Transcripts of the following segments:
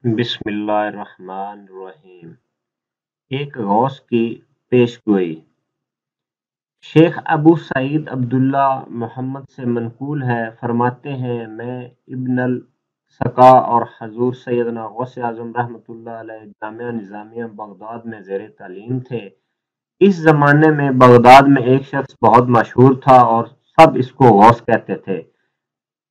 बिस्मिल्लाहिर्रहमानिर्रहीम। एक गौस की पेशगोई। शेख अबू सईद अब्दुल्ला मोहम्मद से मनकूल है, फरमाते हैं मैं इब्न सका और हजूर सैयदना गौस आजम रहमतुल्लाह अलैह जामिया निजामिया बगदाद में ज़ेर तालीम थे। इस जमाने में बगदाद में एक शख्स बहुत मशहूर था और सब इसको गौस कहते थे।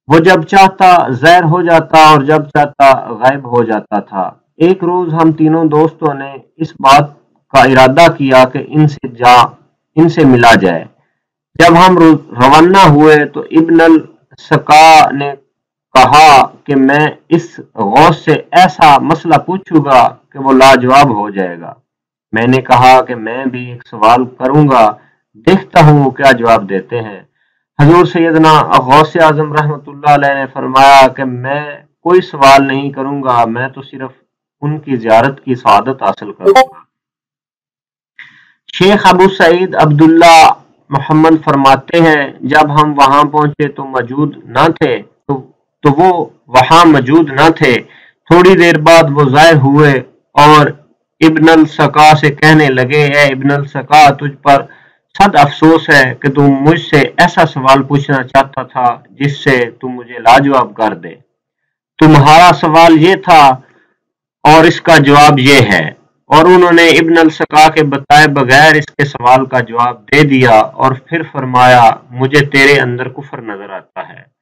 वो जब चाहता ज़ाहिर हो जाता और जब चाहता गायब हो जाता था। एक रोज हम तीनों दोस्तों ने इस बात का इरादा किया कि इनसे मिला जाए। जब हम रवाना हुए तो इब्न अल सका ने कहा कि मैं इस गौस से ऐसा मसला पूछूंगा कि वो लाजवाब हो जाएगा। मैंने कहा कि मैं भी एक सवाल करूंगा, देखता हूँ क्या जवाब देते हैं। हजूर सैयदना गौसे आजम रहमतुल्लाह अलैह ने फरमाया कि मैं कोई सवाल नहीं करूंगा, मैं तो सिर्फ उनकी ज़ियारत की सआदत हासिल करूंगा। शेख अबू सईद अब्दुल्ला मोहम्मद फरमाते हैं जब हम वहां पहुंचे तो वो वहां मौजूद न थे। थोड़ी देर बाद वो ज़ाहिर हुए और इब्न अल सका से कहने लगे, ए इब्न अल सका, तुझ पर सद अफसोस है कि तू मुझसे ऐसा सवाल पूछना चाहता था जिससे तू मुझे लाजवाब कर दे। तुम्हारा सवाल ये था और इसका जवाब ये है। और उन्होंने इब्न अल सका के बताए बगैर इसके सवाल का जवाब दे दिया और फिर फरमाया, मुझे तेरे अंदर कुफर नजर आता है।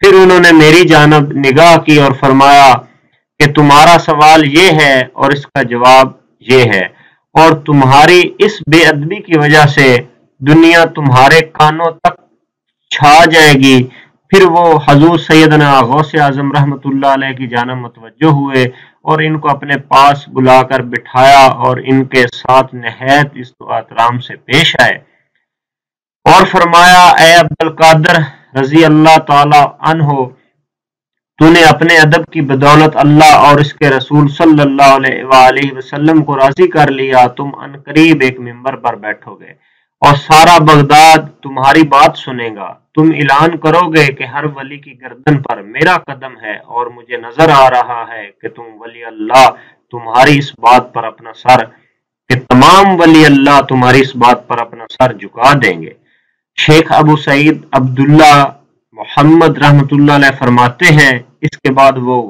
फिर उन्होंने मेरी जानब निगाह की और फरमाया कि तुम्हारा सवाल ये है और इसका जवाब ये है, और तुम्हारी इस बेअदबी की वजह से दुनिया तुम्हारे कानों तक छा जाएगी। फिर वो हजूर सैयदना गौसे आजम रहमतुल्लाह अलैह की जानब मुतवज्जो हुए और इनको अपने पास बुलाकर बिठाया और इनके साथ नहायत इज़्ज़त-ओ-एहतराम से पेश आए और फरमाया, ए अब्दुल कादिर रज़ी अल्लाह ताला अन्हो, तूने अपने अदब की बदौलत अल्लाह और इसके रसूल सल्लल्लाहु अलैहि वसल्लम को राजी कर लिया। तुम अनकरीब एक मिंबर पर बैठोगे और सारा बगदाद तुम्हारी बात सुनेगा। तुम ऐलान करोगे कि हर वली की गर्दन पर मेरा कदम है और मुझे नजर आ रहा है कि तुम वली अल्लाह तुम्हारी इस बात पर अपना सर कि तमाम वली अल्लाह तुम्हारी इस बात पर अपना सर झुका देंगे। शेख अबू सईद अब्दुल्ला मोहम्मद रहमतुल्लाह अलैह फरमाते हैं, इसके बाद वो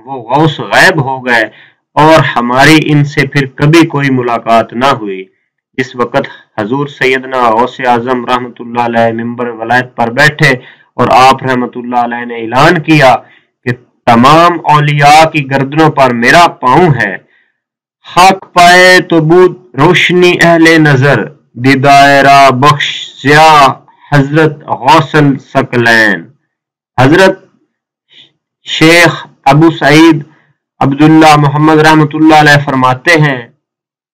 गौस गायब हो गए और हमारी इनसे फिर कभी कोई मुलाकात ना हुई। इस वक्त हजूर सैयदना गौसे आजम रहमतुल्लाह अलैह मिंबर वलायत पर बैठे और आप रहमतुल्लाह अलैह ने ऐलान किया कि तमाम औलिया की गर्दनों पर मेरा पांव है। हक पाए तो बूद रोशनी अहले नजर, दिदायरा बख्शिया हजरत गौसल सकलैन। हजरत शेख अबू सईद अब्दुल्ला मोहम्मद रहमतुल्लाह अलैह फरमाते हैं,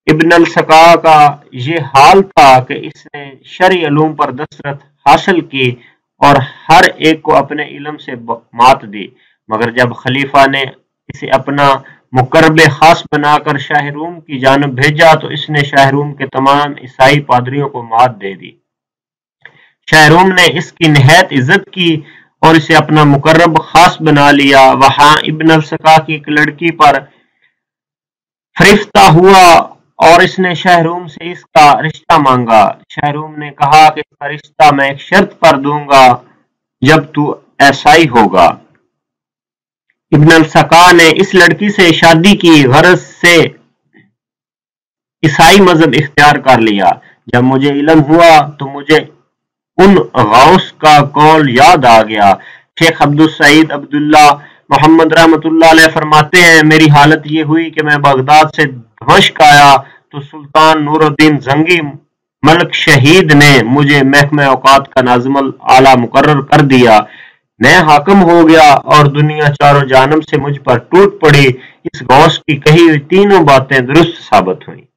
इब्न अल सका का ये हाल था कि इसने शरई उलूम पर दस्तरस हासिल की और हर एक को अपने इल्म से मात दी, मगर जब खलीफा ने इसे अपना मुकर्रब खास बनाकर शाह रूम की जानब भेजा तो इसने शाह रूम के तमाम ईसाई पादरियों को मात दे दी। शाह रूम ने इसकी निहायत इज्जत की और इसे अपना मुकर्रब खास बना लिया। वहां इब्न अल सका की एक लड़की पर फरिश्ता हुआ और इसने शाहरूम से इसका रिश्ता मांगा। शाहरूम ने कहा कि इसका रिश्ता मैं एक शर्त पर दूंगा, जब तू ईसाई होगा। इब्न अल सका ने इस लड़की से शादी की गरज से ईसाई मजहब इख्तियार कर लिया। जब मुझे इल्म हुआ तो मुझे उन गौस का कौल याद आ गया। शेख अब्दुल सईद अब्दुल्ला मोहम्मद रहमतुल्लाह अलैह फरमाते हैं, मेरी हालत ये हुई कि मैं बगदाद से दमिश्क आया तो सुल्तान नूरुद्दीन जंगी मलिक शहीद ने मुझे महकमे औकात का नाज़िमुल आला मुकर्रर कर दिया। मैं हाकिम हो गया और दुनिया चारों जानब से मुझ पर टूट पड़ी। इस गौस की कही हुई तीनों बातें दुरुस्त साबित हुई।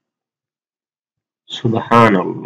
सुबहान अल्लाह।